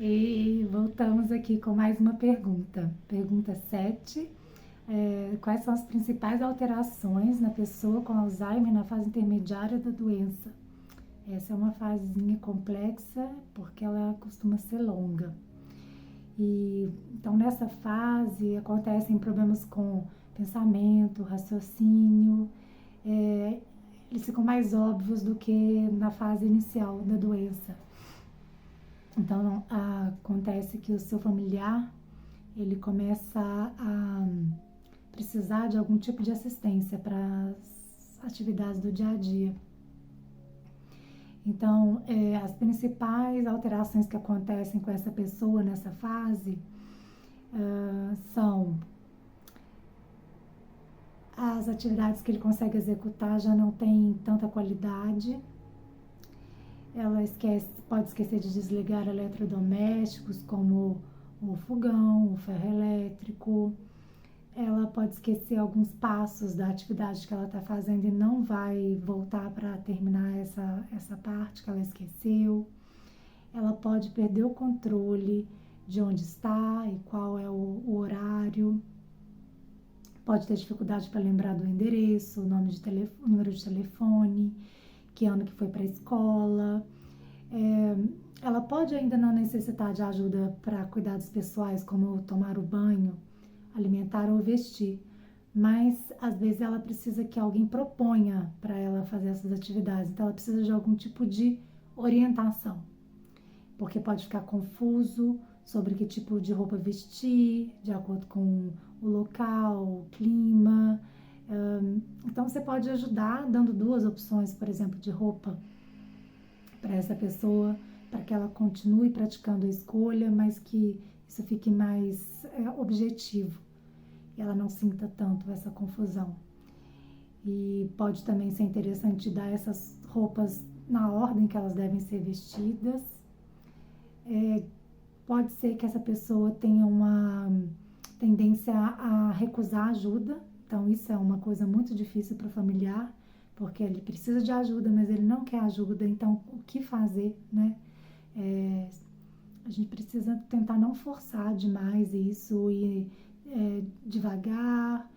E voltamos aqui com mais uma pergunta. Pergunta 7. Quais são as principais alterações na pessoa com Alzheimer na fase intermediária da doença? Essa é uma fasezinha complexa porque ela costuma ser longa. Então, nessa fase acontecem problemas com pensamento, raciocínio, eles ficam mais óbvios do que na fase inicial da doença. Então, acontece que o seu familiar, ele começa a precisar de algum tipo de assistência para as atividades do dia a dia. Então, as principais alterações que acontecem com essa pessoa nessa fase são as atividades que ele consegue executar já não têm tanta qualidade. Ela pode esquecer de desligar eletrodomésticos como o fogão, o ferro elétrico. Ela pode esquecer alguns passos da atividade que ela está fazendo e não vai voltar para terminar essa parte que ela esqueceu. Ela pode perder o controle de onde está e qual é o horário. Pode ter dificuldade para lembrar do endereço, o número de telefone, que ano que foi para a escola. Ela pode ainda não necessitar de ajuda para cuidados pessoais, como tomar o banho, alimentar ou vestir, mas às vezes ela precisa que alguém proponha para ela fazer essas atividades, então ela precisa de algum tipo de orientação, porque pode ficar confuso sobre que tipo de roupa vestir, de acordo com o local, o clima. Então você pode ajudar dando 2 opções, por exemplo, de roupa para essa pessoa, para que ela continue praticando a escolha, mas que isso fique mais objetivo e ela não sinta tanto essa confusão. E pode também ser interessante dar essas roupas na ordem que elas devem ser vestidas. Pode ser que essa pessoa tenha uma tendência a recusar ajuda, então isso é uma coisa muito difícil para o familiar, porque ele precisa de ajuda, mas ele não quer ajuda, então o que fazer, né? A gente precisa tentar não forçar demais isso e devagar,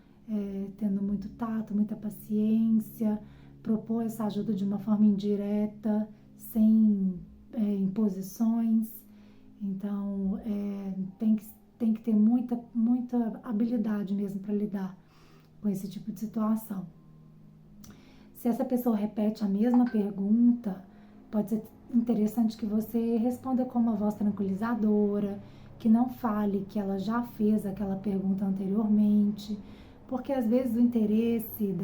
tendo muito tato, muita paciência, propor essa ajuda de uma forma indireta, sem imposições. Então, tem que ter muita habilidade mesmo para lidar com esse tipo de situação. Se essa pessoa repete a mesma pergunta, pode ser interessante que você responda com uma voz tranquilizadora, que não fale que ela já fez aquela pergunta anteriormente, porque às vezes o interesse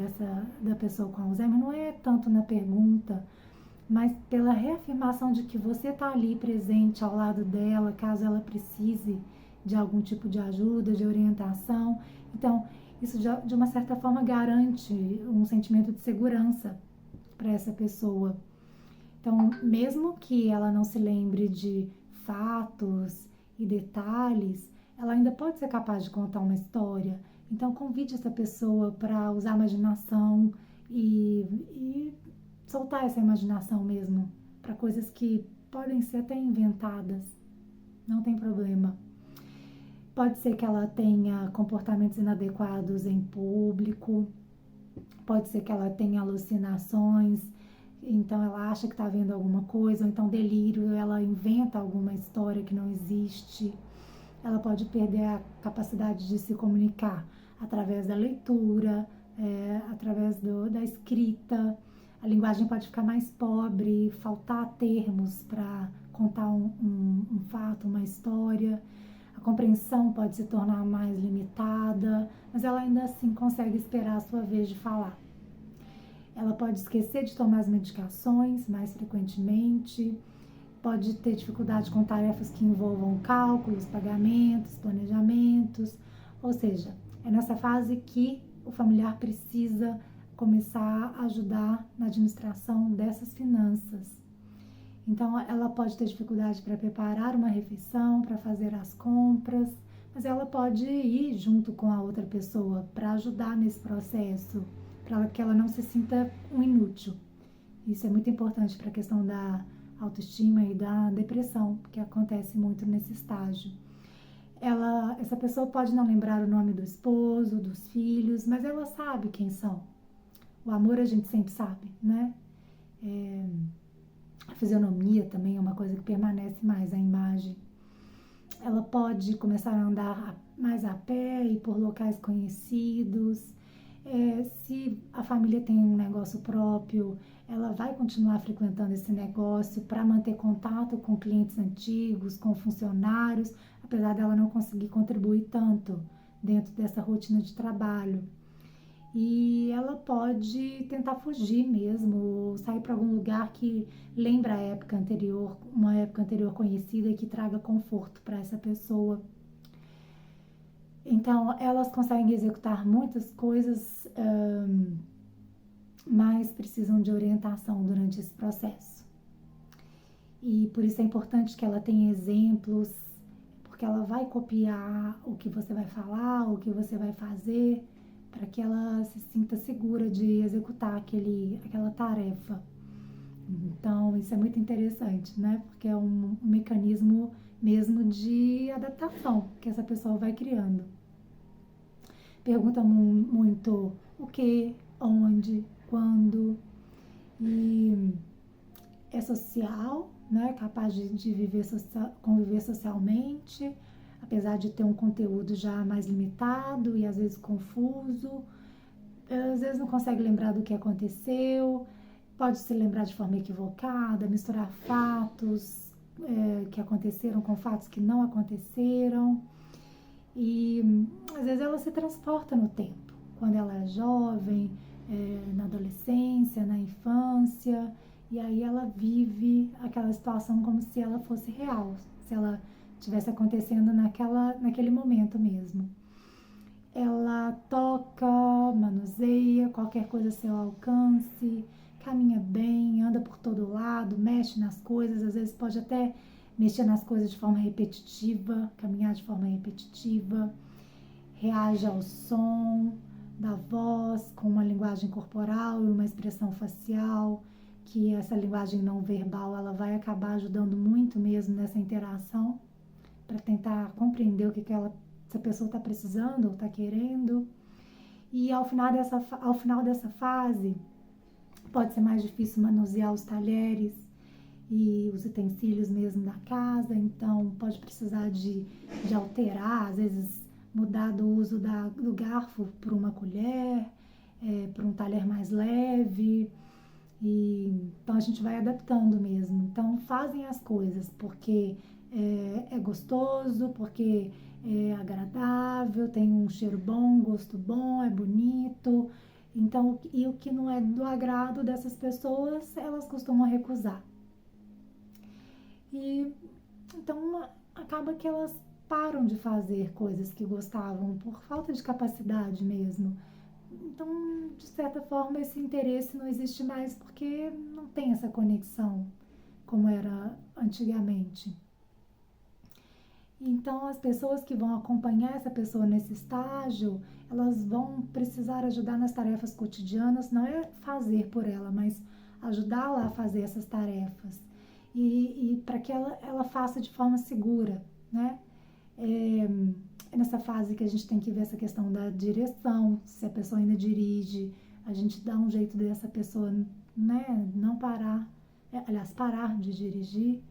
da pessoa com Alzheimer não é tanto na pergunta, mas pela reafirmação de que você está ali presente ao lado dela, caso ela precise de algum tipo de ajuda, de orientação. Então, isso já, de uma certa forma garante um sentimento de segurança para essa pessoa. Então, mesmo que ela não se lembre de fatos e detalhes, ela ainda pode ser capaz de contar uma história. Então, convide essa pessoa para usar a imaginação e soltar essa imaginação mesmo para coisas que podem ser até inventadas. Não tem problema. Pode ser que ela tenha comportamentos inadequados em público, pode ser que ela tenha alucinações, então ela acha que está vendo alguma coisa, ou então delírio, ela inventa alguma história que não existe. Ela pode perder a capacidade de se comunicar através da leitura, através da escrita. A linguagem pode ficar mais pobre, faltar termos para contar um fato, uma história. A compreensão pode se tornar mais limitada, mas ela ainda assim consegue esperar a sua vez de falar. Ela pode esquecer de tomar as medicações mais frequentemente, pode ter dificuldade com tarefas que envolvam cálculos, pagamentos, planejamentos, ou seja, é nessa fase que o familiar precisa começar a ajudar na administração dessas finanças. Então, ela pode ter dificuldade para preparar uma refeição, para fazer as compras, mas ela pode ir junto com a outra pessoa para ajudar nesse processo, para que ela não se sinta um inútil. Isso é muito importante para a questão da autoestima e da depressão, que acontece muito nesse estágio. Essa pessoa pode não lembrar o nome do esposo, dos filhos, mas ela sabe quem são. O amor a gente sempre sabe, né? A fisionomia também é uma coisa que permanece mais, a imagem. Ela pode começar a andar mais a pé e por locais conhecidos. Se a família tem um negócio próprio, ela vai continuar frequentando esse negócio para manter contato com clientes antigos, com funcionários, apesar dela não conseguir contribuir tanto dentro dessa rotina de trabalho. E ela pode tentar fugir mesmo, sair para algum lugar que lembra a época anterior, uma época anterior conhecida e que traga conforto para essa pessoa. Então, elas conseguem executar muitas coisas, mas precisam de orientação durante esse processo. E por isso é importante que ela tenha exemplos, porque ela vai copiar o que você vai falar, o que você vai fazer, para que ela se sinta segura de executar aquela tarefa. Então, isso é muito interessante, né? Porque é um mecanismo mesmo de adaptação que essa pessoa vai criando. Pergunta muito o que, onde, quando, e é social, né? Capaz de conviver socialmente, apesar de ter um conteúdo já mais limitado e às vezes confuso, às vezes não consegue lembrar do que aconteceu, pode se lembrar de forma equivocada, misturar fatos que aconteceram com fatos que não aconteceram. E às vezes ela se transporta no tempo, quando ela é jovem, na adolescência, na infância, e aí ela vive aquela situação como se ela fosse real, se ela estivesse acontecendo naquele momento mesmo. Ela toca, manuseia, qualquer coisa a seu alcance, caminha bem, anda por todo lado, mexe nas coisas, às vezes pode até mexer nas coisas de forma repetitiva, caminhar de forma repetitiva, reage ao som da voz com uma linguagem corporal e uma expressão facial, que essa linguagem não verbal ela vai acabar ajudando muito mesmo nessa interação, para tentar compreender o que essa pessoa está precisando ou está querendo. E ao final dessa fase, pode ser mais difícil manusear os talheres e os utensílios mesmo da casa, então pode precisar de alterar, às vezes mudar do uso do garfo por uma colher, para um talher mais leve. Então a gente vai adaptando mesmo. Então fazem as coisas porque é gostoso, porque é agradável, tem um cheiro bom, gosto bom, é bonito. Então, e o que não é do agrado dessas pessoas, elas costumam recusar. E então acaba que elas param de fazer coisas que gostavam por falta de capacidade mesmo. Então, de certa forma, esse interesse não existe mais porque não tem essa conexão como era antigamente. Então, as pessoas que vão acompanhar essa pessoa nesse estágio, elas vão precisar ajudar nas tarefas cotidianas, não é fazer por ela, mas ajudá-la a fazer essas tarefas. E para que ela faça de forma segura, né? É nessa fase que a gente tem que ver essa questão da direção, se a pessoa ainda dirige, a gente dá um jeito dessa pessoa, né, não parar, aliás, parar de dirigir.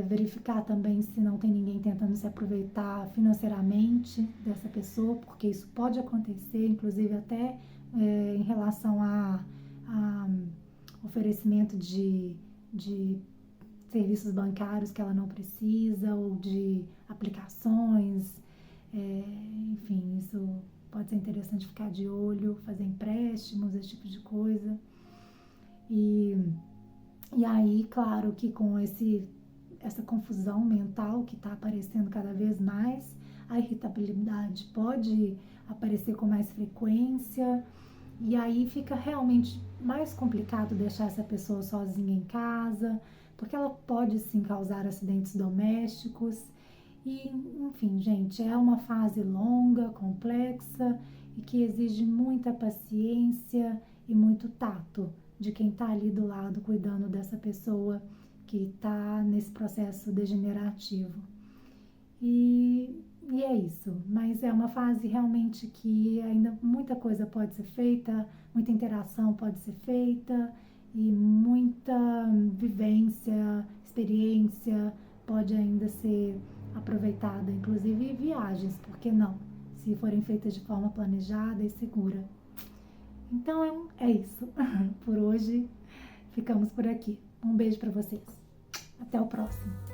Verificar também se não tem ninguém tentando se aproveitar financeiramente dessa pessoa, porque isso pode acontecer, inclusive até em relação a oferecimento de serviços bancários que ela não precisa, ou de aplicações, enfim, isso pode ser interessante ficar de olho, fazer empréstimos, esse tipo de coisa. E aí, claro que com essa confusão mental que está aparecendo cada vez mais, a irritabilidade pode aparecer com mais frequência, e aí fica realmente mais complicado deixar essa pessoa sozinha em casa, porque ela pode sim causar acidentes domésticos. E, enfim, gente, é uma fase longa, complexa e que exige muita paciência e muito tato de quem está ali do lado cuidando dessa pessoa que está nesse processo degenerativo. E é isso, mas é uma fase realmente que ainda muita coisa pode ser feita, muita interação pode ser feita e muita vivência, experiência pode ainda ser aproveitada, inclusive viagens, por que não? Se forem feitas de forma planejada e segura. Então é isso. Por hoje ficamos por aqui. Um beijo para vocês. Até o próximo.